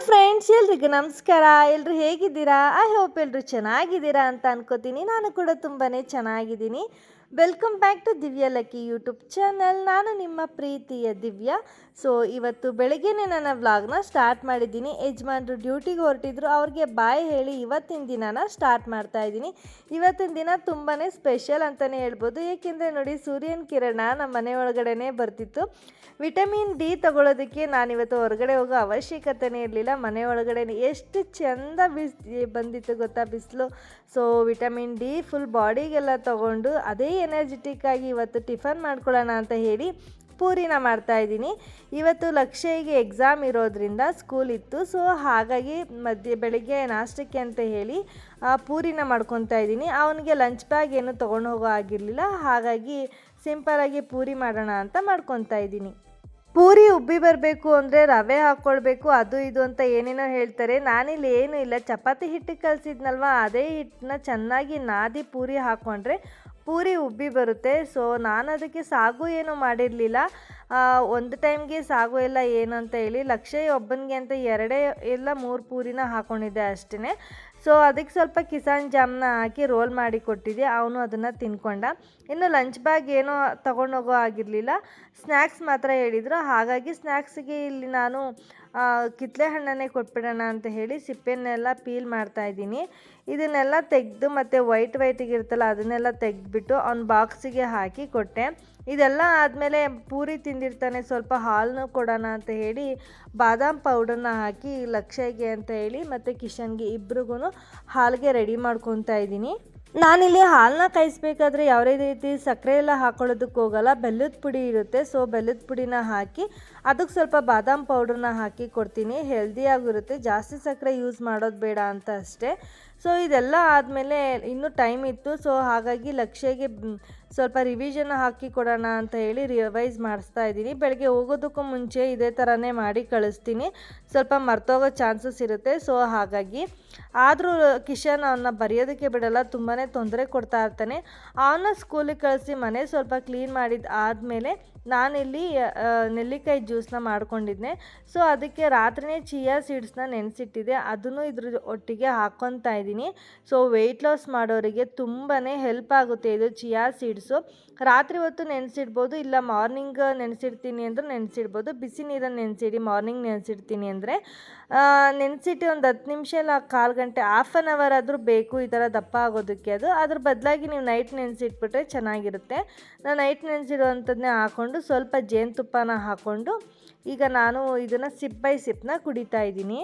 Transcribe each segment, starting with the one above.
Friends, ಎಲ್ರಿಗೂ ನಮಸ್ಕಾರ. ಎಲ್ಲರೂ ಹೇಗಿದ್ದೀರಾ? ಐ ಹೋಪ್ ಎಲ್ಲರೂ ಚೆನ್ನಾಗಿದ್ದೀರಾ ಅಂತ ಅನ್ಕೋತೀನಿ. ನಾನು ಕೂಡ ತುಂಬಾ ಚೆನ್ನಾಗಿದ್ದೀನಿ. Welcome back to Divya Lucky YouTube channel. ನಾನು ನಿಮ್ಮ ಪ್ರೀತಿಯ ದಿವ್ಯಾ. ಸೊ ಇವತ್ತು ಬೆಳಗ್ಗೆನೇ ನನ್ನ ವ್ಲಾಗ್ನ ಸ್ಟಾರ್ಟ್ ಮಾಡಿದ್ದೀನಿ. ಯಜಮಾನ್ರು ಡ್ಯೂಟಿಗೆ ಹೊರಟಿದ್ರು, ಅವ್ರಿಗೆ ಬಾಯ್ ಹೇಳಿ ಇವತ್ತಿನ ದಿನನ ಸ್ಟಾರ್ಟ್ ಮಾಡ್ತಾ ಇದ್ದೀನಿ. ಇವತ್ತಿನ ದಿನ ತುಂಬಾ ಸ್ಪೆಷಲ್ ಅಂತಲೇ ಹೇಳ್ಬೋದು. ಏಕೆಂದರೆ ನೋಡಿ, ಸೂರ್ಯನ ಕಿರಣ ನಮ್ಮ ಮನೆ ಒಳಗಡೆನೇ ಬರ್ತಿತ್ತು. ವಿಟಮಿನ್ ಡಿ ತಗೊಳ್ಳೋದಕ್ಕೆ ನಾನಿವತ್ತು ಹೊರಗಡೆ ಹೋಗೋ ಅವಶ್ಯಕತೆನೇ ಇರಲಿಲ್ಲ. ಮನೆ ಒಳಗಡೆ ಎಷ್ಟು ಚೆಂದ ಬಂದಿತ್ತು ಗೊತ್ತಾ ಬಿಸಿಲು. ಸೊ ವಿಟಮಿನ್ ಡಿ ಫುಲ್ ಬಾಡಿಗೆಲ್ಲ ತಗೊಂಡು ಅದೇ ಎನರ್ಜೆಟಿಕ್ ಆಗಿ ಇವತ್ತು ಟಿಫನ್ ಮಾಡ್ಕೊಳ್ಳೋಣ ಅಂತ ಹೇಳಿ ಪೂರಿನ ಮಾಡ್ತಾಯಿದ್ದೀನಿ. ಇವತ್ತು ಲಕ್ಷ್ಯಗೆ ಎಕ್ಸಾಮ್ ಇರೋದ್ರಿಂದ ಸ್ಕೂಲ್ ಇತ್ತು. ಸೊ ಹಾಗಾಗಿ ಬೆಳಿಗ್ಗೆ ನಾಷ್ಟಕ್ಕೆ ಅಂತ ಹೇಳಿ ಪೂರಿನ ಮಾಡ್ಕೊತಾ ಇದ್ದೀನಿ. ಅವನಿಗೆ ಲಂಚ್ ಬ್ಯಾಗ್ ಏನು ತೊಗೊಂಡು ಹೋಗೋ ಆಗಿರಲಿಲ್ಲ. ಹಾಗಾಗಿ ಸಿಂಪಲಾಗಿ ಪೂರಿ ಮಾಡೋಣ ಅಂತ ಮಾಡ್ಕೊತಾ ಇದ್ದೀನಿ. ಪೂರಿ ಉಬ್ಬಿ ಬರಬೇಕು ಅಂದರೆ ರವೆ ಹಾಕ್ಕೊಳ್ಬೇಕು, ಅದು ಇದು ಅಂತ ಏನೇನೋ ಹೇಳ್ತಾರೆ. ನಾನಿಲ್ಲಿ ಏನೂ ಇಲ್ಲ, ಚಪಾತಿ ಹಿಟ್ಟು ಕಲಿಸಿದ್ನಲ್ವ, ಅದೇ ಹಿಟ್ಟನ್ನ ಚೆನ್ನಾಗಿ ನಾದಿ ಪೂರಿ ಹಾಕ್ಕೊಂಡ್ರೆ ಪೂರಿ ಉಬ್ಬಿ ಬರುತ್ತೆ. ಸೊ ನಾನು ಅದಕ್ಕೆ ಸಾಗು ಏನೂ ಮಾಡಿರಲಿಲ್ಲ. ಒಂದು ಟೈಮ್ಗೆ ಸಾಗು ಎಲ್ಲ ಏನು ಅಂತ ಹೇಳಿ ಲಕ್ಷ್ಯ ಒಬ್ಬನಿಗೆ ಅಂತ 2 ಇಲ್ಲ 3 ಪೂರಿನ ಹಾಕ್ಕೊಂಡಿದ್ದೆ ಅಷ್ಟೇ. ಸೊ ಅದಕ್ಕೆ ಸ್ವಲ್ಪ ಕಿಸಾನ್ ಜಾಮ್ನ ಹಾಕಿ ರೋಲ್ ಮಾಡಿ ಕೊಟ್ಟಿದ್ದೆ. ಅವನು ಅದನ್ನು ತಿನ್ಕೊಂಡ. ಇನ್ನು ಲಂಚ್ ಬ್ಯಾಗ್ ಏನೋ ತೊಗೊಂಡೋಗೋ ಆಗಿರಲಿಲ್ಲ, ಸ್ನ್ಯಾಕ್ಸ್ ಮಾತ್ರ ಹೇಳಿದರು. ಹಾಗಾಗಿ ಸ್ನ್ಯಾಕ್ಸಿಗೆ ಇಲ್ಲಿ ನಾನು ಕಿತ್ತಳೆ ಹಣ್ಣನ್ನೇ ಕೊಟ್ಬಿಡೋಣ ಅಂತ ಹೇಳಿ ಸಿಪ್ಪೆನೆಲ್ಲ ಪೀಲ್ ಮಾಡ್ತಾಯಿದ್ದೀನಿ. ಇದನ್ನೆಲ್ಲ ತೆಗೆದು ಮತ್ತು ವೈಟಿಗೆ ಇರುತ್ತಲ್ಲ ಅದನ್ನೆಲ್ಲ ತೆಗೆದ್ಬಿಟ್ಟು ಅವ್ನ ಬಾಕ್ಸಿಗೆ ಹಾಕಿ ಕೊಟ್ಟೆ. ಇದೆಲ್ಲ ಆದಮೇಲೆ ಪೂರಿ ತಿಂದಿರ್ತಾನೆ, ಸ್ವಲ್ಪ ಹಾಲನ್ನು ಕೊಡೋಣ ಅಂತ ಹೇಳಿ ಬಾದಾಮ್ ಪೌಡರ್ನ ಹಾಕಿ ಲಕ್ಷ್ಯಗೆ ಅಂತ ಹೇಳಿ ಮತ್ತು ಕಿಶನ್ಗೆ ಇಬ್ರಿಗೂ ಹಾಲಿಗೆ ರೆಡಿ ಮಾಡ್ಕೊತಾ ಇದ್ದೀನಿ. ನಾನಿಲ್ಲಿ ಹಾಲನ್ನ ಕಾಯಿಸ್ಬೇಕಾದ್ರೆ ಯಾವುದೇ ರೀತಿ ಸಕ್ಕರೆ ಎಲ್ಲ ಹಾಕೊಳ್ಳೋದಕ್ಕೆ ಹೋಗಲ್ಲ, ಬೆಲ್ಲದ ಪುಡಿ ಇರುತ್ತೆ. ಸೊ ಬೆಲ್ಲದ ಪುಡಿನ ಹಾಕಿ ಅದಕ್ಕೆ ಸ್ವಲ್ಪ ಬಾದಾಮ್ ಪೌಡ್ರನ್ನ ಹಾಕಿ ಕೊಡ್ತೀನಿ. ಹೆಲ್ದಿಯಾಗಿರುತ್ತೆ, ಜಾಸ್ತಿ ಸಕ್ಕರೆ ಯೂಸ್ ಮಾಡೋದು ಬೇಡ ಅಂತ ಅಷ್ಟೇ. ಸೊ ಇದೆಲ್ಲ ಆದಮೇಲೆ ಇನ್ನೂ ಟೈಮ್ ಇತ್ತು. ಸೊ ಹಾಗಾಗಿ ಲಕ್ಷ್ಯಗೆ ಸ್ವಲ್ಪ ರಿವಿಷನ್ ಹಾಕಿ ಕೊಡೋಣ ಅಂತ ಹೇಳಿ ರಿವೈಸ್ ಮಾಡಿಸ್ತಾ ಇದ್ದೀನಿ. ಬೆಳಗ್ಗೆ ಹೋಗೋದಕ್ಕೂ ಮುಂಚೆ ಇದೇ ಥರನೇ ಮಾಡಿ ಕಳಿಸ್ತೀನಿ, ಸ್ವಲ್ಪ ಮರ್ತೋಗೋ ಚಾನ್ಸಸ್ ಇರುತ್ತೆ. ಸೊ ಹಾಗಾಗಿ ಆದರೂ ಕಿಶನ್ ಅವನ್ನ ಬರೆಯೋದಕ್ಕೆ ಬಿಡಲ್ಲ, ತುಂಬಾ ತೊಂದರೆ ಕೊಡ್ತಾ ಇರ್ತಾನೆ. ಅವನ್ನ ಸ್ಕೂಲಿಗೆ ಕಳಿಸಿ ಮನೆ ಸ್ವಲ್ಪ ಕ್ಲೀನ್ ಮಾಡಿದ ಆದಮೇಲೆ ನಾನಿಲ್ಲಿ ನೆಲ್ಲಿಕಾಯಿ ಜ್ಯೂಸನ್ನ ಮಾಡ್ಕೊಂಡಿದ್ದೆ. ಸೊ ಅದಕ್ಕೆ ರಾತ್ರಿಯೇ ಚಿಯಾ ಸೀಡ್ಸ್ನ ನೆನೆಸಿಟ್ಟಿದ್ದೆ, ಅದನ್ನು ಇದ್ರ ಒಟ್ಟಿಗೆ ಹಾಕ್ಕೊತಾ ಇದ್ದೀನಿ. ಸೊ ವೆಯ್ಟ್ ಲಾಸ್ ಮಾಡೋರಿಗೆ ತುಂಬಾ ಹೆಲ್ಪ್ ಆಗುತ್ತೆ ಇದು ಚಿಯಾ ಸೀಡ್ಸು. ರಾತ್ರಿ ಹೊತ್ತು ನೆನೆಸಿಡ್ಬೋದು, ಇಲ್ಲ ಮಾರ್ನಿಂಗ್ ನೆನೆಸಿಡ್ತೀನಿ ಅಂದರೆ ನೆನೆಸಿಡ್ಬೋದು. ಬಿಸಿ ನೀರನ್ನು ನೆನೆಸಿಡಿ, ಮಾರ್ನಿಂಗ್ ನೆನೆಸಿಡ್ತೀನಿ ಅಂದರೆ ನೆನೆಸಿಟ್ಟು ಒಂದು 10 ನಿಮಿಷ ಇಲ್ಲ 1/4 ಗಂಟೆ, ಹಾಫ್ ಆನ್ ಅವರ್ ಆದರೂ ಬೇಕು ಈ ಥರ ದಪ್ಪ ಆಗೋದಕ್ಕೆ. ಅದ್ರ ಬದಲಾಗಿ ನೀವು ನೈಟ್ ನೆನೆಸಿಟ್ಬಿಟ್ರೆ ಚೆನ್ನಾಗಿರುತ್ತೆ. ನಾನು ನೈಟ್ ನೆನೆಸಿರುವಂಥದ್ದನ್ನೇ ಹಾಕ್ಕೊಂಡು ಸ್ವಲ್ಪ ಜೇನುತುಪ್ಪನ ಹಾಕ್ಕೊಂಡು ಈಗ ನಾನು ಇದನ್ನು ಸಿಪ್ ಬೈ ಸಿಪ್ನ ಕುಡಿತಾ ಇದ್ದೀನಿ.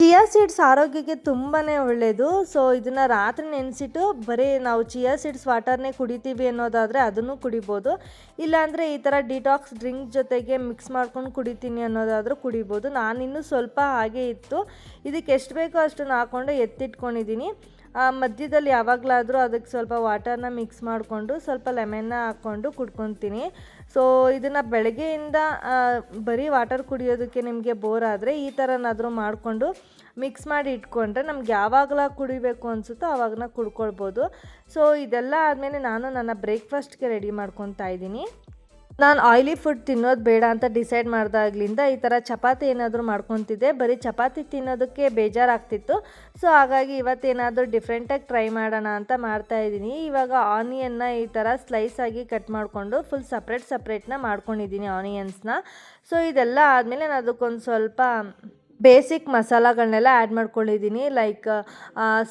ಚಿಯಾ ಸೀಡ್ಸ್ ಆರೋಗ್ಯಕ್ಕೆ ತುಂಬಾ ಒಳ್ಳೆಯದು. ಸೊ ಇದನ್ನು ರಾತ್ರಿ ನೆನೆಸಿಟ್ಟು ಬರೀ ನಾವು ಚಿಯಾ ಸೀಡ್ಸ್ ವಾಟರ್ನೇ ಕುಡಿತೀವಿ ಅನ್ನೋದಾದರೆ ಅದನ್ನು ಕುಡಿಬೋದು. ಇಲ್ಲಾಂದರೆ ಈ ಥರ ಡಿಟಾಕ್ಸ್ ಡ್ರಿಂಕ್ ಜೊತೆಗೆ ಮಿಕ್ಸ್ ಮಾಡ್ಕೊಂಡು ಕುಡಿತೀನಿ ಅನ್ನೋದಾದರೂ ಕುಡಿಬೋದು. ನಾನಿನ್ನೂ ಸ್ವಲ್ಪ ಹಾಗೆ ಇತ್ತು, ಇದಕ್ಕೆ ಎಷ್ಟು ಬೇಕೋ ಅಷ್ಟನ್ನು ಹಾಕ್ಕೊಂಡು ಎತ್ತಿಟ್ಕೊಂಡಿದ್ದೀನಿ. ಮಧ್ಯದಲ್ಲಿ ಯಾವಾಗಲಾದರೂ ಅದಕ್ಕೆ ಸ್ವಲ್ಪ ವಾಟರ್ನ ಮಿಕ್ಸ್ ಮಾಡಿಕೊಂಡು ಸ್ವಲ್ಪ ಲೆಮನ್ನ ಹಾಕ್ಕೊಂಡು ಕುಡ್ಕೊತೀನಿ. ಸೊ ಇದನ್ನು ಬೆಳಗ್ಗೆಯಿಂದ ಬರೀ ವಾಟರ್ ಕುಡಿಯೋದಕ್ಕೆ ನಿಮಗೆ ಬೋರ್ ಆದರೆ ಈ ಥರನಾದರೂ ಮಾಡಿಕೊಂಡು ಮಿಕ್ಸ್ ಮಾಡಿ ಇಟ್ಕೊಂಡ್ರೆ ನಮ್ಗೆ ಯಾವಾಗಲ ಕುಡಿಬೇಕು ಅನಿಸುತ್ತೋ ಆವಾಗನ ಕುಡ್ಕೊಳ್ಬೋದು. ಸೊ ಇದೆಲ್ಲ ಆದಮೇಲೆ ನಾನು ನನ್ನ ಬ್ರೇಕ್ಫಾಸ್ಟ್ಗೆ ರೆಡಿ ಮಾಡ್ಕೊತಾ ಇದ್ದೀನಿ. ನಾನು ಆಯಿಲಿ ಫುಡ್ ತಿನ್ನೋದು ಬೇಡ ಅಂತ ಡಿಸೈಡ್ ಮಾಡಿದಾಗಲಿಂದ ಈ ಥರ ಚಪಾತಿ ಏನಾದರೂ ಮಾಡ್ಕೊತಿದ್ದೆ. ಬರೀ ಚಪಾತಿ ತಿನ್ನೋದಕ್ಕೆ ಬೇಜಾರಾಗ್ತಿತ್ತು. ಸೊ ಹಾಗಾಗಿ ಇವತ್ತೇನಾದರೂ ಡಿಫ್ರೆಂಟಾಗಿ ಟ್ರೈ ಮಾಡೋಣ ಅಂತ ಮಾಡ್ತಾಯಿದ್ದೀನಿ. ಇವಾಗ ಆನಿಯನ್ನ ಈ ಥರ ಸ್ಲೈಸ್ ಆಗಿ ಕಟ್ ಮಾಡಿಕೊಂಡು ಫುಲ್ ಸಪ್ರೇಟ್ನ ಮಾಡ್ಕೊಂಡಿದ್ದೀನಿ ಆನಿಯನ್ಸ್ನ. ಸೊ ಇದೆಲ್ಲ ಆದಮೇಲೆ ನಾನು ಅದಕ್ಕೊಂದು ಸ್ವಲ್ಪ ಬೇಸಿಕ್ ಮಸಾಲಗಳನ್ನೆಲ್ಲ ಆ್ಯಡ್ ಮಾಡ್ಕೊಂಡಿದ್ದೀನಿ. ಲೈಕ್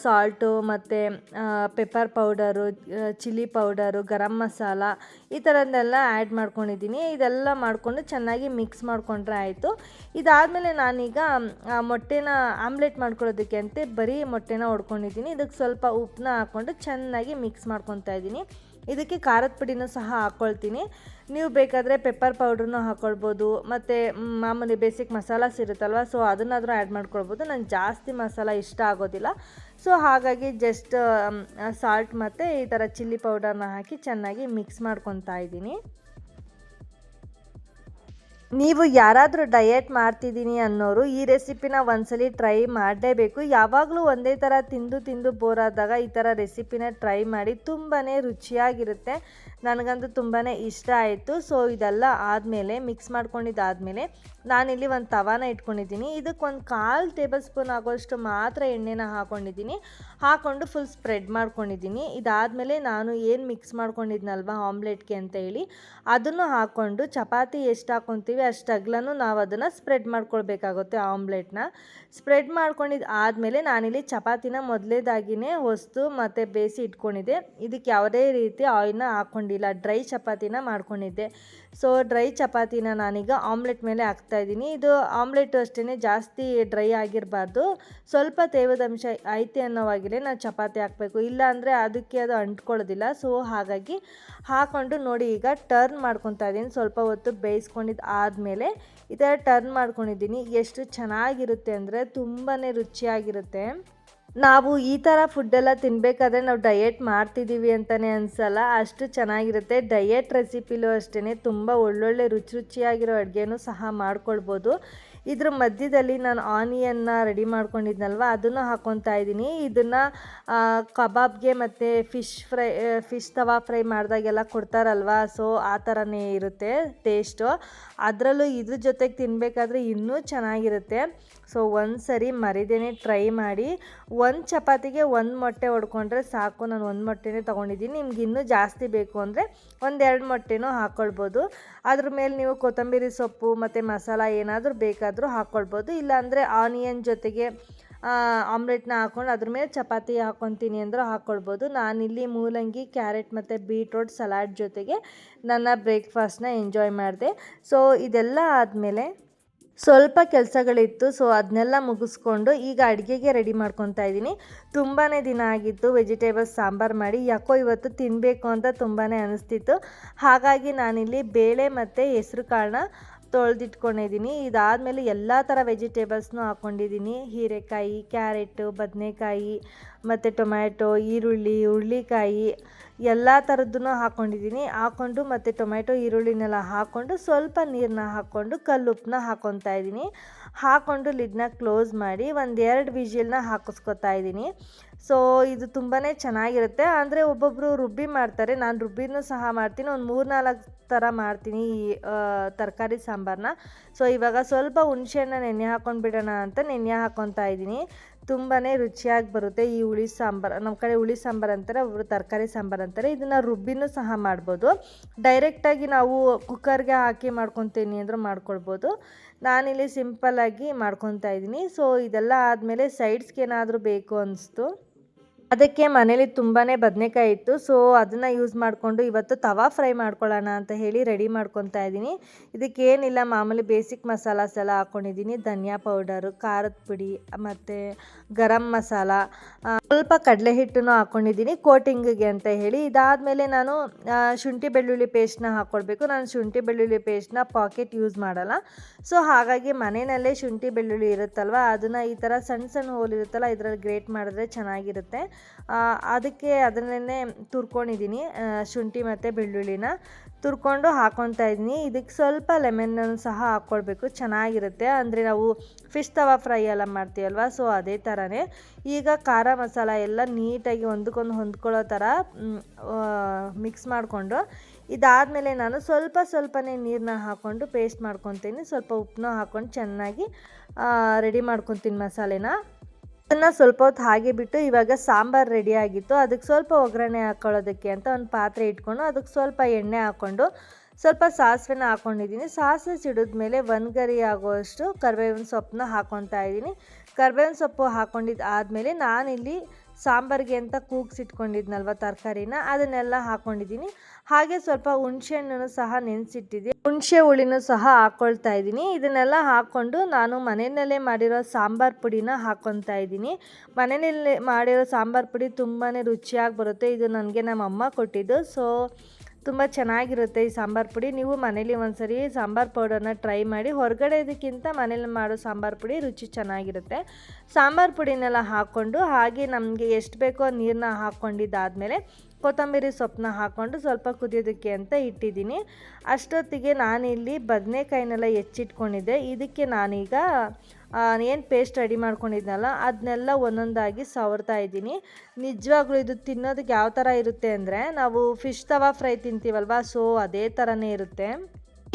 ಸಾಲ್ಟು ಮತ್ತು pepper powder, chilli powder, garam masala ಈ ಥರದ್ದೆಲ್ಲ ಆ್ಯಡ್ ಮಾಡ್ಕೊಂಡಿದ್ದೀನಿ. ಇದೆಲ್ಲ ಮಾಡಿಕೊಂಡು ಚೆನ್ನಾಗಿ ಮಿಕ್ಸ್ ಮಾಡಿಕೊಂಡ್ರೆ ಆಯಿತು. ಇದಾದಮೇಲೆ ನಾನೀಗ ಮೊಟ್ಟೆನ ಆಮ್ಲೆಟ್ ಮಾಡ್ಕೊಳ್ಳೋದಕ್ಕೆ ಅಂತ ಬರೀ ಮೊಟ್ಟೆನ ಹೊಡ್ಕೊಂಡಿದ್ದೀನಿ. ಇದಕ್ಕೆ ಸ್ವಲ್ಪ ಉಪ್ಪನ್ನ ಹಾಕ್ಕೊಂಡು ಚೆನ್ನಾಗಿ ಮಿಕ್ಸ್ ಮಾಡ್ಕೊತಾ ಇದ್ದೀನಿ. ಇದಕ್ಕೆ ಖಾರದ ಪುಡಿನೂ ಸಹ ಹಾಕ್ಕೊಳ್ತೀನಿ. ನೀವು ಬೇಕಾದರೆ ಪೆಪ್ಪರ್ ಪೌಡ್ರನ್ನೂ ಹಾಕ್ಕೊಳ್ಬೋದು, ಮತ್ತು ಮಾಮೂಲಿ ಬೇಸಿಕ್ ಮಸಾಲಾಸ್ ಇರುತ್ತಲ್ವ, ಸೊ ಅದನ್ನಾದರೂ ಆ್ಯಡ್ ಮಾಡ್ಕೊಳ್ಬೋದು. ನನಗೆ ಜಾಸ್ತಿ ಮಸಾಲ ಇಷ್ಟ ಆಗೋದಿಲ್ಲ. ಸೊ ಹಾಗಾಗಿ ಜಸ್ಟ್ ಸಾಲ್ಟ್ ಮತ್ತು ಈ ಥರ ಚಿಲ್ಲಿ ಪೌಡರ್ನ ಹಾಕಿ ಚೆನ್ನಾಗಿ ಮಿಕ್ಸ್ ಮಾಡ್ಕೊತಾ ಇದ್ದೀನಿ. ನೀವು ಯಾರಾದರೂ ಡಯೆಟ್ ಮಾಡ್ತಿದ್ದೀನಿ ಅನ್ನೋರು ಈ ರೆಸಿಪಿನ ಒಂದ್ಸಲಿ ಟ್ರೈ ಮಾಡಲೇಬೇಕು. ಯಾವಾಗಲೂ ಒಂದೇ ಥರ ತಿಂದು ತಿಂದು ಬೋರ್ ಆದಾಗ ಈ ಥರ ರೆಸಿಪಿನ ಟ್ರೈ ಮಾಡಿ, ತುಂಬಾ ರುಚಿಯಾಗಿರುತ್ತೆ. ನನಗಂತೂ ತುಂಬಾ ಇಷ್ಟ ಆಯಿತು. ಸೊ ಇದೆಲ್ಲ ಆದಮೇಲೆ ಮಿಕ್ಸ್ ಮಾಡ್ಕೊಂಡಿದ್ದಾದಮೇಲೆ ನಾನಿಲ್ಲಿ ಒಂದು ತವಾನ ಇಟ್ಕೊಂಡಿದ್ದೀನಿ. ಇದಕ್ಕೆ ಒಂದು 1/4 ಟೇಬಲ್ ಸ್ಪೂನ್ ಆಗೋಷ್ಟು ಮಾತ್ರ ಎಣ್ಣೆನ ಹಾಕ್ಕೊಂಡಿದ್ದೀನಿ. ಹಾಕ್ಕೊಂಡು ಫುಲ್ ಸ್ಪ್ರೆಡ್ ಮಾಡ್ಕೊಂಡಿದ್ದೀನಿ. ಇದಾದಮೇಲೆ ನಾನು ಏನು ಮಿಕ್ಸ್ ಮಾಡ್ಕೊಂಡಿದ್ನಲ್ವ ಆಮ್ಲೆಟ್ಗೆ ಅಂತ ಹೇಳಿ, ಅದನ್ನು ಹಾಕ್ಕೊಂಡು ಚಪಾತಿ ಎಷ್ಟು ಹಾಕ್ಕೊತೀವಿ ಅಷ್ಟು ಅಗಲನೂ ನಾವು ಅದನ್ನು ಸ್ಪ್ರೆಡ್ ಮಾಡ್ಕೊಳ್ಬೇಕಾಗುತ್ತೆ. ಆಮ್ಲೆಟ್ನ ಸ್ಪ್ರೆಡ್ ಮಾಡ್ಕೊಂಡಿದ್ದು ಆದಮೇಲೆ ನಾನಿಲ್ಲಿ ಚಪಾತಿನ ಮೊದಲೇದಾಗಿಯೇ ಹೊಸ್ತು ಮತ್ತು ಬೇಯಿಸಿ ಇಟ್ಕೊಂಡಿದ್ದೆ. ಇದಕ್ಕೆ ಯಾವುದೇ ರೀತಿ ಆಯಿಲ್ನ ಹಾಕ್ಕೊಂಡಿಲ್ಲ, ಡ್ರೈ ಚಪಾತಿನ ಮಾಡ್ಕೊಂಡಿದ್ದೆ. ಸೊ ಡ್ರೈ ಚಪಾತಿನ ನಾನೀಗ ಆಮ್ಲೆಟ್ ಮೇಲೆ ಹಾಕ್ತಾಯಿದ್ದೀನಿ. ಇದು ಆಮ್ಲೆಟ್ ಅಷ್ಟೇ ಜಾಸ್ತಿ ಡ್ರೈ ಆಗಿರಬಾರ್ದು, ಸ್ವಲ್ಪ ತೇವದಂಶ ಐತೆ ಅನ್ನೋವಾಗಿರೇ ನಾವು ಚಪಾತಿ ಹಾಕಬೇಕು, ಇಲ್ಲ ಅಂದರೆ ಅದಕ್ಕೆ ಅದು ಅಂಟ್ಕೊಳ್ಳೋದಿಲ್ಲ. ಸೊ ಹಾಗಾಗಿ ಹಾಕ್ಕೊಂಡು ನೋಡಿ ಈಗ ಟರ್ನ್ ಮಾಡ್ಕೊತಾ ಇದ್ದೀನಿ. ಸ್ವಲ್ಪ ಹೊತ್ತು ಬೇಯಿಸ್ಕೊಂಡಿದ್ದು ಆದಮೇಲೆ ಈ ಥರ ಟರ್ನ್ ಮಾಡ್ಕೊಂಡಿದ್ದೀನಿ. ಎಷ್ಟು ಚೆನ್ನಾಗಿರುತ್ತೆ ಅಂದರೆ ತುಂಬಾ ರುಚಿಯಾಗಿರುತ್ತೆ. ನಾವು ಈ ಥರ ಫುಡ್ಡೆಲ್ಲ ತಿನ್ನಬೇಕಾದ್ರೆ ನಾವು ಡಯೆಟ್ ಮಾಡ್ತಿದ್ದೀವಿ ಅಂತಲೇ ಅನಿಸಲ್ಲ, ಅಷ್ಟು ಚೆನ್ನಾಗಿರುತ್ತೆ. ಡಯೆಟ್ ರೆಸಿಪಿಲೂ ಅಷ್ಟೇ ತುಂಬ ಒಳ್ಳೊಳ್ಳೆ ರುಚಿಯಾಗಿರೋ ಅಡುಗೆನೂ ಸಹ ಮಾಡ್ಕೊಳ್ಬೋದು. ಇದ್ರ ಮಧ್ಯದಲ್ಲಿ ನಾನು ಆನಿಯನ್ನ ರೆಡಿ ಮಾಡ್ಕೊಂಡಿದ್ನಲ್ವ ಅದನ್ನು ಹಾಕ್ಕೊತಾ ಇದ್ದೀನಿ. ಇದನ್ನು ಕಬಾಬ್ಗೆ ಮತ್ತು ಫಿಶ್ ತವಾ ಫ್ರೈ ಮಾಡಿದಾಗೆಲ್ಲ ಕೊಡ್ತಾರಲ್ವ, ಸೊ ಆ ಥರನೇ ಇರುತ್ತೆ ಟೇಸ್ಟು. ಅದರಲ್ಲೂ ಇದ್ರ ಜೊತೆಗೆ ತಿನ್ನಬೇಕಾದ್ರೆ ಇನ್ನೂ ಚೆನ್ನಾಗಿರುತ್ತೆ. ಸೊ ಒಂದು ಸರಿ ಮರಿದೇನೆ ಟ್ರೈ ಮಾಡಿ. ಒಂದು ಚಪಾತಿಗೆ ಒಂದು ಮೊಟ್ಟೆ ಹೊಡ್ಕೊಂಡ್ರೆ ಸಾಕು. ನಾನು ಒಂದು ಮೊಟ್ಟೆನೇ ತೊಗೊಂಡಿದ್ದೀನಿ. ನಿಮ್ಗೆ ಇನ್ನೂ ಜಾಸ್ತಿ ಬೇಕು ಅಂದರೆ 1-2 ಮೊಟ್ಟೆನೂ ಹಾಕ್ಕೊಳ್ಬೋದು. ಅದ್ರ ಮೇಲೆ ನೀವು ಕೊತ್ತಂಬರಿ ಸೊಪ್ಪು ಮತ್ತು ಮಸಾಲ ಏನಾದರೂ ಬೇಕಾದರೂ ಹಾಕ್ಕೊಳ್ಬೋದು. ಇಲ್ಲಾಂದರೆ ಆನಿಯನ್ ಜೊತೆಗೆ ಆಮ್ಲೆಟ್ನ ಹಾಕ್ಕೊಂಡು ಅದ್ರ ಮೇಲೆ ಚಪಾತಿ ಹಾಕ್ಕೊತೀನಿ ಅಂದರೂ ಹಾಕ್ಕೊಳ್ಬೋದು. ನಾನಿಲ್ಲಿ ಮೂಲಂಗಿ, ಕ್ಯಾರೆಟ್ ಮತ್ತು ಬೀಟ್ರೋಟ್ ಸಲಾಡ್ ಜೊತೆಗೆ ನನ್ನ ಬ್ರೇಕ್ಫಾಸ್ಟ್ನ ಎಂಜಾಯ್ ಮಾಡಿದೆ. ಸೊ ಇದೆಲ್ಲ ಆದಮೇಲೆ ಸ್ವಲ್ಪ ಕೆಲಸಗಳಿತ್ತು. ಸೊ ಅದನ್ನೆಲ್ಲ ಮುಗಿಸ್ಕೊಂಡು ಈಗ ಅಡುಗೆಗೆ ರೆಡಿ ಮಾಡ್ಕೊತಾ ಇದ್ದೀನಿ. ತುಂಬಾ ದಿನ ಆಗಿತ್ತು ವೆಜಿಟೇಬಲ್ಸ್ ಸಾಂಬಾರು ಮಾಡಿ, ಯಾಕೋ ಇವತ್ತು ತಿನ್ನಬೇಕು ಅಂತ ತುಂಬಾ ಅನ್ನಿಸ್ತಿತ್ತು. ಹಾಗಾಗಿ ನಾನಿಲ್ಲಿ ಬೇಳೆ ಮತ್ತು ಹೆಸ್ರು ಕಾಳನ್ನ ತೊಳೆದಿಟ್ಕೊಂಡಿದ್ದೀನಿ. ಇದಾದಮೇಲೆ ಎಲ್ಲ ಥರ ವೆಜಿಟೇಬಲ್ಸ್ನೂ ಹಾಕ್ಕೊಂಡಿದ್ದೀನಿ. ಹೀರೆಕಾಯಿ, ಕ್ಯಾರೆಟು, ಬದನೆಕಾಯಿ ಮತ್ತು ಟೊಮ್ಯಾಟೊ, ಈರುಳ್ಳಿ, ಹುರುಳಿಕಾಯಿ ಎಲ್ಲ ಥರದ್ದನ್ನು ಹಾಕ್ಕೊಂಡಿದ್ದೀನಿ. ಹಾಕ್ಕೊಂಡು ಮತ್ತು ಟೊಮ್ಯಾಟೊ ಈರುಳ್ಳಿನೆಲ್ಲ ಹಾಕ್ಕೊಂಡು ಸ್ವಲ್ಪ ನೀರನ್ನ ಹಾಕ್ಕೊಂಡು ಕಲ್ಲುಪ್ಪನ್ನ ಹಾಕ್ಕೊತಾ ಇದ್ದೀನಿ. ಹಾಕ್ಕೊಂಡು ಲಿಡ್ನ ಕ್ಲೋಸ್ ಮಾಡಿ 1-2 ವಿಜಿಲ್ನ ಹಾಕಿಸ್ಕೊತಾ ಇದ್ದೀನಿ. ಸೊ ಇದು ತುಂಬಾ ಚೆನ್ನಾಗಿರುತ್ತೆ. ಅಂದರೆ ಒಬ್ಬೊಬ್ಬರು ರುಬ್ಬಿ ಮಾಡ್ತಾರೆ, ನಾನು ರುಬ್ಬಿನೂ ಸಹ ಮಾಡ್ತೀನಿ. ಒಂದು 3-4 ಥರ ಮಾಡ್ತೀನಿ ಈ ತರಕಾರಿ ಸಾಂಬಾರನ್ನ. ಸೊ ಇವಾಗ ಸ್ವಲ್ಪ ಹುಣಸೆಹಣ್ಣ ನೆನೆ ಹಾಕ್ಕೊಂಡು ಬಿಡೋಣ ಅಂತ ನೆನೆ ಹಾಕ್ಕೊತಾ ಇದ್ದೀನಿ. ತುಂಬಾ ರುಚಿಯಾಗಿ ಬರುತ್ತೆ ಈ ಹುಳಿ ಸಾಂಬಾರು. ನಮ್ಮ ಕಡೆ ಹುಳಿ ಸಾಂಬಾರು ಅಂತಾರೆ, ಒಬ್ಬರು ತರಕಾರಿ ಸಾಂಬಾರು ಅಂತಾರೆ. ಇದನ್ನು ರುಬ್ಬಿನೂ ಸಹ ಮಾಡ್ಬೋದು. ಡೈರೆಕ್ಟಾಗಿ ನಾವು ಕುಕ್ಕರ್ಗೆ ಹಾಕಿ ಮಾಡ್ಕೊತೀನಿ ಅಂದರೂ ಮಾಡ್ಕೊಳ್ಬೋದು. ನಾನಿಲ್ಲಿ ಸಿಂಪಲ್ಲಾಗಿ ಮಾಡ್ಕೊತಾ ಇದ್ದೀನಿ. ಸೊ ಇದೆಲ್ಲ ಆದಮೇಲೆ ಸೈಡ್ಸ್ಗೆ ಏನಾದರೂ ಬೇಕು ಅನ್ನಿಸ್ತು, ಅದಕ್ಕೆ ಮನೇಲಿ ತುಂಬಾ ಬದನೆಕಾಯಿ ಇತ್ತು. ಸೊ ಅದನ್ನು ಯೂಸ್ ಮಾಡಿಕೊಂಡು ಇವತ್ತು ತವಾ ಫ್ರೈ ಮಾಡ್ಕೊಳ್ಳೋಣ ಅಂತ ಹೇಳಿ ರೆಡಿ ಮಾಡ್ಕೊತಾ ಇದ್ದೀನಿ. ಇದಕ್ಕೇನಿಲ್ಲ, ಮಾಮೂಲಿ ಬೇಸಿಕ್ ಮಸಾಲಾಸ್ ಎಲ್ಲ ಹಾಕ್ಕೊಂಡಿದ್ದೀನಿ. ಧನಿಯಾ ಪೌಡರು, ಖಾರದ ಪುಡಿ ಮತ್ತು ಗರಂ ಮಸಾಲ, ಸ್ವಲ್ಪ ಕಡಲೆ ಹಿಟ್ಟನ್ನು ಹಾಕ್ಕೊಂಡಿದ್ದೀನಿ ಕೋಟಿಂಗಿಗೆ ಅಂತ ಹೇಳಿ. ಇದಾದಮೇಲೆ ನಾನು ಶುಂಠಿ ಬೆಳ್ಳುಳ್ಳಿ ಪೇಸ್ಟ್ನ ಹಾಕ್ಕೊಳ್ಬೇಕು. ನಾನು ಶುಂಠಿ ಬೆಳ್ಳುಳ್ಳಿ ಪೇಸ್ಟ್ನ ಪಾಕೆಟ್ ಯೂಸ್ ಮಾಡಲ್ಲ. ಸೊ ಹಾಗಾಗಿ ಮನೆಯಲ್ಲೇ ಶುಂಠಿ ಬೆಳ್ಳುಳ್ಳಿ ಇರುತ್ತಲ್ವ, ಅದನ್ನು ಈ ಥರ ಸಣ್ಣ ಸಣ್ಣ ಹೋಲ್ ಇರುತ್ತಲ್ಲ ಇದರಲ್ಲಿ ಗ್ರೇಟ್ ಮಾಡಿದ್ರೆ ಚೆನ್ನಾಗಿರುತ್ತೆ. ಅದಕ್ಕೆ ಅದನ್ನೇ ತುರ್ಕೊಂಡಿದ್ದೀನಿ, ಶುಂಠಿ ಮತ್ತು ಬೆಳ್ಳುಳ್ಳಿನ ತುರ್ಕೊಂಡು ಹಾಕ್ಕೊತಾ ಇದ್ದೀನಿ. ಇದಕ್ಕೆ ಸ್ವಲ್ಪ ಲೆಮನ್ನನ್ನು ಸಹ ಹಾಕ್ಕೊಳ್ಬೇಕು, ಚೆನ್ನಾಗಿರುತ್ತೆ. ಅಂದರೆ ನಾವು ಫಿಶ್ ತವಾ ಫ್ರೈ ಎಲ್ಲ ಮಾಡ್ತೀವಲ್ವ, ಸೊ ಅದೇ ಥರನೇ. ಈಗ ಖಾರ ಮಸಾಲ ಎಲ್ಲ ನೀಟಾಗಿ ಒಂದಕ್ಕೊಂದು ಹೊಂದ್ಕೊಳ್ಳೋ ಥರ ಮಿಕ್ಸ್ ಮಾಡಿಕೊಂಡು ಇದಾದಮೇಲೆ ನಾನು ಸ್ವಲ್ಪನೇ ನೀರನ್ನ ಹಾಕ್ಕೊಂಡು ಪೇಸ್ಟ್ ಮಾಡ್ಕೊತೀನಿ. ಸ್ವಲ್ಪ ಉಪ್ಪನ್ನ ಹಾಕ್ಕೊಂಡು ಚೆನ್ನಾಗಿ ರೆಡಿ ಮಾಡ್ಕೊತೀನಿ ಮಸಾಲೆನ. ಅದನ್ನು ಸ್ವಲ್ಪ ಹೊತ್ತು ಹಾಗೆ ಬಿಟ್ಟು ಇವಾಗ ಸಾಂಬಾರು ರೆಡಿ ಆಗಿತ್ತು. ಅದಕ್ಕೆ ಸ್ವಲ್ಪ ಒಗ್ಗರಣೆ ಹಾಕ್ಕೊಳ್ಳೋದಕ್ಕೆ ಅಂತ ಒಂದು ಪಾತ್ರೆ ಇಟ್ಕೊಂಡು ಅದಕ್ಕೆ ಸ್ವಲ್ಪ ಎಣ್ಣೆ ಹಾಕ್ಕೊಂಡು ಸ್ವಲ್ಪ ಸಾಸಿವೆನ ಹಾಕ್ಕೊಂಡಿದ್ದೀನಿ. ಸಾಸಿವೆ ಸಿಡಿದ್ಮೇಲೆ 1 ಗರಿ ಆಗುವಷ್ಟು ಕರಿಬೇವಿನ ಸೊಪ್ಪನ್ನ ಹಾಕ್ಕೊತಾ ಇದ್ದೀನಿ. ಕರಿಬೇವಿನ ಸೊಪ್ಪು ಹಾಕ್ಕೊಂಡಿದ್ದು ಆದಮೇಲೆ ನಾನಿಲ್ಲಿ ಸಾಂಬಾರಿಗೆ ಅಂತ ಕೂಗಿಸಿಟ್ಕೊಂಡಿದ್ನಲ್ವ ತರಕಾರಿನ, ಅದನ್ನೆಲ್ಲ ಹಾಕ್ಕೊಂಡಿದ್ದೀನಿ. ಹಾಗೆ ಸ್ವಲ್ಪ ಹುಣಸೆಹಣ್ಣು ಸಹ ನೆನೆಸಿಟ್ಟಿದ್ದೆ, ಹುಣಸೆ ಹುಳಿನೂ ಸಹ ಹಾಕ್ಕೊಳ್ತಾ ಇದ್ದೀನಿ. ಇದನ್ನೆಲ್ಲ ಹಾಕ್ಕೊಂಡು ನಾನು ಮನೆಯಲ್ಲೇ ಮಾಡಿರೋ ಸಾಂಬಾರು ಪುಡಿನ ಹಾಕ್ಕೊತಾ ಇದ್ದೀನಿ. ಮನೆಯಲ್ಲೇ ಮಾಡಿರೋ ಸಾಂಬಾರು ಪುಡಿ ತುಂಬಾ ರುಚಿಯಾಗಿ ಬರುತ್ತೆ. ಇದು ನನಗೆ ನಮ್ಮ ಅಮ್ಮ ಕೊಟ್ಟಿದ್ದು. ಸೊ ತುಂಬ ಚೆನ್ನಾಗಿರುತ್ತೆ ಈ ಸಾಂಬಾರು ಪುಡಿ. ನೀವು ಮನೇಲಿ ಒಂದ್ಸರಿ ಸಾಂಬಾರು ಪೌಡರ್ನ ಟ್ರೈ ಮಾಡಿ. ಹೊರಗಡೆದಕ್ಕಿಂತ ಮನೇಲಿ ಮಾಡೋ ಸಾಂಬಾರು ಪುಡಿ ರುಚಿ ಚೆನ್ನಾಗಿರುತ್ತೆ. ಸಾಂಬಾರು ಪುಡಿನೆಲ್ಲ ಹಾಕ್ಕೊಂಡು ಹಾಗೆ ನಮಗೆ ಎಷ್ಟು ಬೇಕೋ ನೀರನ್ನ ಹಾಕ್ಕೊಂಡಿದ್ದಾದಮೇಲೆ ಕೊತ್ತಂಬರಿ ಸೊಪ್ಪನ್ನ ಹಾಕ್ಕೊಂಡು ಸ್ವಲ್ಪ ಕುದಿಯೋದಕ್ಕೆ ಅಂತ ಇಟ್ಟಿದ್ದೀನಿ. ಅಷ್ಟೊತ್ತಿಗೆ ನಾನಿಲ್ಲಿ ಬದನೆಕಾಯಿನೆಲ್ಲ ಹೆಚ್ಚಿಟ್ಕೊಂಡಿದ್ದೆ. ಇದಕ್ಕೆ ನಾನೀಗ ಏನು ಪೇಸ್ಟ್ ರೆಡಿ ಮಾಡ್ಕೊಂಡಿದ್ನಲ್ಲ ಅದನ್ನೆಲ್ಲ ಒಂದೊಂದಾಗಿ ಸವರ್ತಾ ಇದ್ದೀನಿ. ನಿಜವಾಗ್ಲೂ ಇದು ತಿನ್ನೋದಕ್ಕೆ ಯಾವ ಥರ ಇರುತ್ತೆ ಅಂದರೆ, ನಾವು ಫಿಶ್ ತವಾ ಫ್ರೈ ತಿಂತೀವಲ್ವ, ಸೊ ಅದೇ ಥರನೇ ಇರುತ್ತೆ.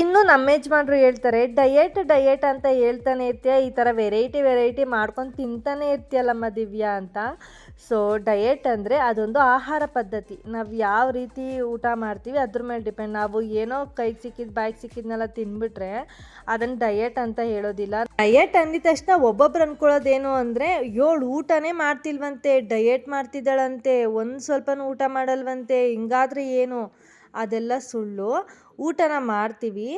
ಇನ್ನು ನಮ್ಮ ಯಜಮಾನ್ರು ಹೇಳ್ತಾರೆ, ಡಯೆಟ್ ಅಂತ ಹೇಳ್ತಾನೆ ಇರ್ತೀಯ, ಈ ಥರ ವೆರೈಟಿ ಮಾಡ್ಕೊಂಡು ತಿಂತಾನೆ ಇರ್ತೀಯಲ್ಲಮ್ಮ ದಿವ್ಯಾ ಅಂತ. ಸೊ ಡಯೆಟ್ ಅಂದರೆ ಅದೊಂದು ಆಹಾರ ಪದ್ಧತಿ. ನಾವು ಯಾವ ರೀತಿ ಊಟ ಮಾಡ್ತೀವಿ ಅದ್ರ ಮೇಲೆ ಡಿಪೆಂಡ್. ನಾವು ಏನೋ ಕೈಗೆ ಸಿಕ್ಕಿದ್ದು ಬಾಯಿಗೆ ಸಿಕ್ಕಿದ್ನೆಲ್ಲ ತಿಂದ್ಬಿಟ್ರೆ ಅದನ್ನು ಡಯೆಟ್ ಅಂತ ಹೇಳೋದಿಲ್ಲ. ಡಯೆಟ್ ಅಂದಿದ ತಕ್ಷಣ ಒಬ್ಬೊಬ್ರು ಅಂದ್ಕೊಳ್ಳೋದೇನು ಅಂದರೆ, ಊಟನೇ ಮಾಡ್ತಿಲ್ವಂತೆ, ಡಯೆಟ್ ಮಾಡ್ತಿದ್ದಾಳಂತೆ, ಒಂದು ಸ್ವಲ್ಪನೂ ಊಟ ಮಾಡಲ್ವಂತೆ, ಹಿಂಗಾದ್ರೆ ಏನು? ಅದೆಲ್ಲ ಸುಳ್ಳು. ಊಟನ ಮಾಡ್ತೀವಿ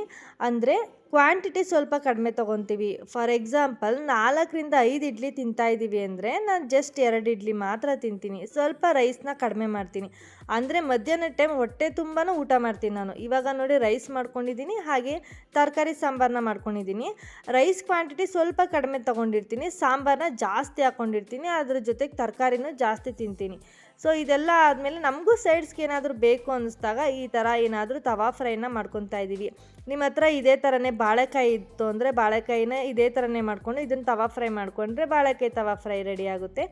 ಅಂದರೆ ಕ್ವಾಂಟಿಟಿ ಸ್ವಲ್ಪ ಕಡಿಮೆ ತೊಗೊತೀವಿ. ಫಾರ್ ಎಕ್ಸಾಂಪಲ್ 4-5 ಇಡ್ಲಿ ತಿಂತಾಯಿದ್ದೀವಿ ಅಂದರೆ ನಾನು ಜಸ್ಟ್ 2 ಇಡ್ಲಿ ಮಾತ್ರ ತಿಂತೀನಿ, ಸ್ವಲ್ಪ ರೈಸ್ನ ಕಡಿಮೆ ಮಾಡ್ತೀನಿ. ಅಂದರೆ ಮಧ್ಯಾಹ್ನದ ಟೈಮ್ ಹೊಟ್ಟೆ ತುಂಬಾ ಊಟ ಮಾಡ್ತೀನಿ ನಾನು. ಇವಾಗ ನೋಡಿ ರೈಸ್ ಮಾಡ್ಕೊಂಡಿದ್ದೀನಿ, ಹಾಗೆ ತರಕಾರಿ ಸಾಂಬಾರನ್ನ ಮಾಡ್ಕೊಂಡಿದ್ದೀನಿ. ರೈಸ್ ಕ್ವಾಂಟಿಟಿ ಸ್ವಲ್ಪ ಕಡಿಮೆ ತೊಗೊಂಡಿರ್ತೀನಿ, ಸಾಂಬಾರನ್ನ ಜಾಸ್ತಿ ಹಾಕ್ಕೊಂಡಿರ್ತೀನಿ, ಅದ್ರ ಜೊತೆಗೆ ತರಕಾರಿನೂ ಜಾಸ್ತಿ ತಿಂತೀನಿ. ಸೊ ಇದೆಲ್ಲ ಆದಮೇಲೆ ನಮಗೂ ಸೈಡ್ಸ್ಗೆ ಏನಾದರೂ ಬೇಕು ಅನ್ನಿಸ್ದಾಗ ಈ ಥರ ಏನಾದರೂ ತವಾ ಫ್ರೈನ ಮಾಡ್ಕೊತಾ ಇದ್ದೀವಿ. ನಿಮ್ಮ ಹತ್ರ ಇದೇ ಥರನೇ ಬಾಳೆಕಾಯಿ ಇತ್ತು ಅಂದರೆ ಬಾಳೆಕಾಯಿನ ಇದೇ ಥರನೇ ಮಾಡಿಕೊಂಡು ಇದನ್ನು ತವಾ ಫ್ರೈ ಮಾಡಿಕೊಂಡ್ರೆ ಬಾಳೆಕಾಯಿ ತವಾ ಫ್ರೈ ರೆಡಿ ಆಗುತ್ತೆ.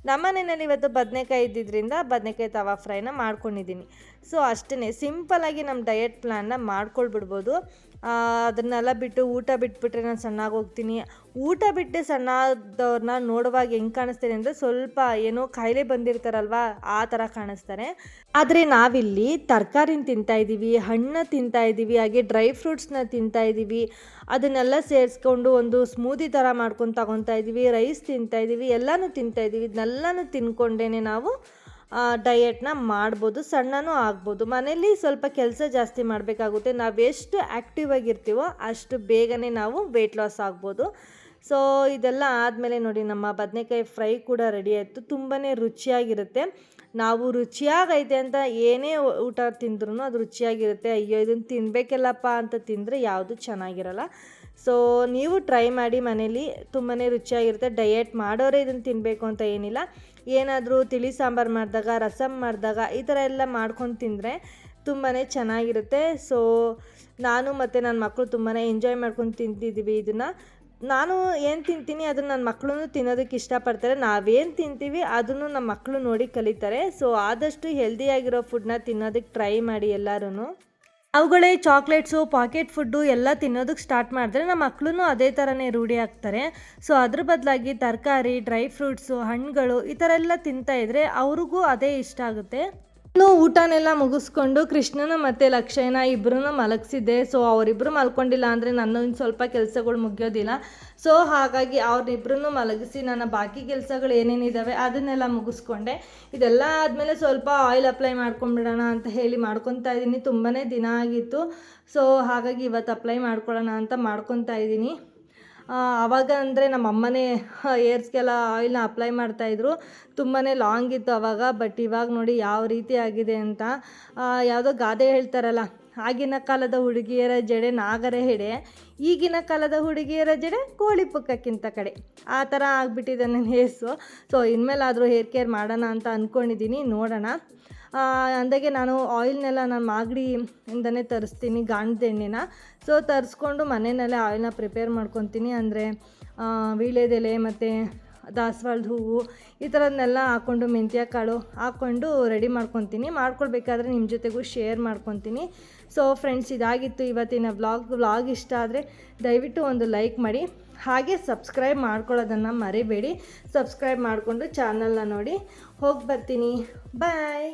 ನಮ್ಮ ಮನೆಯಲ್ಲಿ ಇವತ್ತು ಬದನೆಕಾಯಿ ಇದ್ದಿದ್ದರಿಂದ ಬದನೆಕಾಯಿ ತವಾ ಫ್ರೈನ ಮಾಡ್ಕೊಂಡಿದ್ದೀನಿ. ಸೊ ಅಷ್ಟೇ ಸಿಂಪಲ್ಲಾಗಿ ನಮ್ಮ ಡಯೆಟ್ ಪ್ಲ್ಯಾನ್ನ ಮಾಡ್ಕೊಳ್ಬಿಡ್ಬೋದು. ಅದನ್ನೆಲ್ಲ ಬಿಟ್ಟು ಊಟ ಬಿಟ್ಬಿಟ್ರೆ ನಾನು ಸಣ್ಣಾಗಿ ಹೋಗ್ತೀನಿ. ಊಟ ಬಿಟ್ಟು ಸಣ್ಣದವ್ರನ್ನ ನೋಡುವಾಗ ಹೆಂಗೆ ಕಾಣಿಸ್ತಾರೆ ಅಂದರೆ, ಸ್ವಲ್ಪ ಏನೋ ಕಾಯಿಲೆ ಬಂದಿರ್ತಾರಲ್ವ ಆ ಥರ ಕಾಣಿಸ್ತಾರೆ. ಆದರೆ ನಾವಿಲ್ಲಿ ತರಕಾರಿನ ತಿಂತಾಯಿದ್ದೀವಿ, ಹಣ್ಣು ತಿಂತಾಯಿದ್ದೀವಿ, ಹಾಗೆ ಡ್ರೈ ಫ್ರೂಟ್ಸ್ನ ತಿಂತಾಯಿದ್ದೀವಿ. ಅದನ್ನೆಲ್ಲ ಸೇರಿಸ್ಕೊಂಡು ಒಂದು ಸ್ಮೂದಿ ಥರ ಮಾಡ್ಕೊಂಡು ತಗೊತಾ ಇದ್ದೀವಿ, ರೈಸ್ ತಿಂತಾಯಿದ್ದೀವಿ, ಎಲ್ಲನೂ ತಿಂತಾಯಿದ್ದೀವಿ. ಇದನ್ನೆಲ್ಲನೂ ತಿನ್ಕೊಂಡೇ ನಾವು ಡಯೆಟ್ನ ಮಾಡ್ಬೋದು, ಸಣ್ಣನೂ ಆಗ್ಬೋದು. ಮನೇಲಿ ಸ್ವಲ್ಪ ಕೆಲಸ ಜಾಸ್ತಿ ಮಾಡಬೇಕಾಗುತ್ತೆ. ನಾವೆಷ್ಟು ಆ್ಯಕ್ಟಿವ್ ಆಗಿರ್ತೀವೋ ಅಷ್ಟು ಬೇಗನೆ ನಾವು ವೆಯ್ಟ್ ಲಾಸ್ ಆಗ್ಬೋದು. ಸೊ ಇದೆಲ್ಲ ಆದಮೇಲೆ ನೋಡಿ ನಮ್ಮ ಬದನೆಕಾಯಿ ಫ್ರೈ ಕೂಡ ರೆಡಿ ಆಯಿತು. ತುಂಬಾ ರುಚಿಯಾಗಿರುತ್ತೆ. ನಾವು ರುಚಿಯಾಗೈತೆ ಅಂತ ಏನೇ ಊಟ ತಿಂದ್ರೂ ಅದು ರುಚಿಯಾಗಿರುತ್ತೆ. ಅಯ್ಯೋ ಇದನ್ನು ತಿನ್ನಬೇಕಲ್ಲಪ್ಪ ಅಂತ ತಿಂದರೆ ಯಾವುದು ಚೆನ್ನಾಗಿರಲ್ಲ. ಸೊ ನೀವು ಟ್ರೈ ಮಾಡಿ ಮನೇಲಿ, ತುಂಬಾ ರುಚಿಯಾಗಿರುತ್ತೆ. ಡಯೆಟ್ ಮಾಡೋರೇ ಇದನ್ನು ತಿನ್ನಬೇಕು ಅಂತ ಏನಿಲ್ಲ. ಏನಾದರೂ ತಿಳಿ ಸಾಂಬಾರು ಮಾಡಿದಾಗ, ರಸಮ್ ಮಾಡಿದಾಗ ಈ ಥರ ಎಲ್ಲ ಮಾಡ್ಕೊಂಡು ತಿಂದರೆ ತುಂಬಾ ಚೆನ್ನಾಗಿರುತ್ತೆ. ಸೊ ನಾನು ಮತ್ತು ನನ್ನ ಮಕ್ಕಳು ತುಂಬಾ ಎಂಜಾಯ್ ಮಾಡ್ಕೊಂಡು ತಿಂತಿದ್ದೀವಿ ಇದನ್ನು. ನಾನು ಏನು ತಿಂತೀನಿ ಅದನ್ನು ನನ್ನ ಮಕ್ಕಳು ತಿನ್ನೋದಕ್ಕೆ ಇಷ್ಟಪಡ್ತಾರೆ. ನಾವೇನು ತಿಂತೀವಿ ಅದನ್ನು ನಮ್ಮ ಮಕ್ಕಳು ನೋಡಿ ಕಲಿತಾರೆ. ಸೊ ಆದಷ್ಟು ಹೆಲ್ದಿಯಾಗಿರೋ ಫುಡ್ನ ತಿನ್ನೋದಕ್ಕೆ ಟ್ರೈ ಮಾಡಿ ಎಲ್ಲರೂ. ಅವುಗಳೇ ಚಾಕ್ಲೇಟ್ಸು, ಪಾಕೆಟ್ ಫುಡ್ಡು ಎಲ್ಲ ತಿನ್ನೋದಕ್ಕೆ ಸ್ಟಾರ್ಟ್ ಮಾಡಿದ್ರೆ ನಮ್ಮ ಮಕ್ಕಳು ಅದೇ ಥರನೇ ರೂಢಿ ಆಗ್ತಾರೆ. ಸೊ ಅದ್ರ ಬದಲಾಗಿ ತರಕಾರಿ, ಡ್ರೈ ಫ್ರೂಟ್ಸು, ಹಣ್ಣುಗಳು ಈ ಥರ ಎಲ್ಲ ತಿಂತಾಯಿದ್ರೆ ಅವ್ರಿಗೂ ಅದೇ ಇಷ್ಟ ಆಗುತ್ತೆ. ಇನ್ನು ಊಟನೆಲ್ಲ ಮುಗಿಸ್ಕೊಂಡು ಕೃಷ್ಣನ ಮತ್ತು ಲಕ್ಷಯ್ಯನ ಇಬ್ಬರೂ ಮಲಗಿಸಿದ್ದೆ. ಸೊ ಅವರಿಬ್ಬರು ಮಲ್ಕೊಂಡಿಲ್ಲ ಅಂದರೆ ನನ್ನ ಇನ್ನು ಸ್ವಲ್ಪ ಕೆಲಸಗಳು ಮುಗಿಯೋದಿಲ್ಲ. ಸೊ ಹಾಗಾಗಿ ಅವ್ರಿಬ್ಬರನ್ನು ಮಲಗಿಸಿ ನನ್ನ ಬಾಕಿ ಕೆಲಸಗಳು ಏನೇನಿದ್ದಾವೆ ಅದನ್ನೆಲ್ಲ ಮುಗಿಸ್ಕೊಂಡೆ. ಇದೆಲ್ಲ ಆದಮೇಲೆ ಸ್ವಲ್ಪ ಆಯಿಲ್ ಅಪ್ಲೈ ಮಾಡ್ಕೊಂಬಿಡೋಣ ಅಂತ ಹೇಳಿ ಮಾಡ್ಕೊತಾ ಇದ್ದೀನಿ. ತುಂಬಾ ದಿನ ಆಗಿತ್ತು. ಸೊ ಹಾಗಾಗಿ ಇವತ್ತು ಅಪ್ಲೈ ಮಾಡ್ಕೊಳ್ಳೋಣ ಅಂತ ಮಾಡ್ಕೊತಾ ಇದ್ದೀನಿ. ಆವಾಗ ಅಂದರೆ ನಮ್ಮ ಅಮ್ಮನೇ ಏರ್ಸ್ಗೆಲ್ಲ ಆಯಿಲ್ನ ಅಪ್ಲೈ ಮಾಡ್ತಾಯಿದ್ರು. ತುಂಬಾ ಲಾಂಗ್ ಇತ್ತು ಆವಾಗ. ಬಟ್ ಇವಾಗ ನೋಡಿ ಯಾವ ರೀತಿ ಆಗಿದೆ ಅಂತ. ಯಾವುದೋ ಗಾದೆ ಹೇಳ್ತಾರಲ್ಲ, ಆಗಿನ ಕಾಲದ ಹುಡುಗಿಯರ ಜಡೆ ನಾಗರ ಹೆಡೆ, ಈಗಿನ ಕಾಲದ ಹುಡುಗಿಯರ ಜಡೆ ಕೋಳಿ ಪುಕ್ಕಕ್ಕಿಂತ ಕಡೆ, ಆ ಥರ ಆಗಿಬಿಟ್ಟಿದೆ ನನ್ನ ಹೇರ್ಸು. ಸೊ ಇನ್ಮೇಲಾದರೂ ಹೇರ್ ಕೇರ್ ಮಾಡೋಣ ಅಂತ ಅಂದ್ಕೊಂಡಿದ್ದೀನಿ, ನೋಡೋಣ. ಅಂದಾಗೆ ನಾನು ಆಯಿಲ್ನೆಲ್ಲ ನಾನು ಮಾಗಡಿಯಿಂದನೇ ತರಿಸ್ತೀನಿ, ಗಾಣದ ಎಣ್ಣೆನ. ಸೊ ತರಿಸ್ಕೊಂಡು ಮನೆಯಲ್ಲೇ ಆಯಿಲ್ನ ಪ್ರಿಪೇರ್ ಮಾಡ್ಕೊತೀನಿ. ಅಂದರೆ ವೀಳ್ಯದೆಲೆ ಮತ್ತು ದಾಸವಾಳದ ಹೂವು ಈ ಥರದನ್ನೆಲ್ಲ ಹಾಕ್ಕೊಂಡು, ಮೆಂತ್ಯ ಕಾಳು ಹಾಕ್ಕೊಂಡು ರೆಡಿ ಮಾಡ್ಕೊತೀನಿ. ಮಾಡ್ಕೊಳ್ಬೇಕಾದ್ರೆ ನಿಮ್ಮ ಜೊತೆಗೂ ಶೇರ್ ಮಾಡ್ಕೊತೀನಿ. ಸೊ ಫ್ರೆಂಡ್ಸ್, ಇದಾಗಿತ್ತು ಇವತ್ತಿನ ವ್ಲಾಗ್ ಇಷ್ಟ ಆದರೆ ದಯವಿಟ್ಟು ಒಂದು ಲೈಕ್ ಮಾಡಿ, ಹಾಗೆ ಸಬ್ಸ್ಕ್ರೈಬ್ ಮಾಡ್ಕೊಳ್ಳೋದನ್ನು ಮರಿಬೇಡಿ. ಸಬ್ಸ್ಕ್ರೈಬ್ ಮಾಡಿಕೊಂಡು ಚಾನಲ್ನ ನೋಡಿ. ಹೋಗಿ ಬರ್ತೀನಿ. ಬಾಯ್.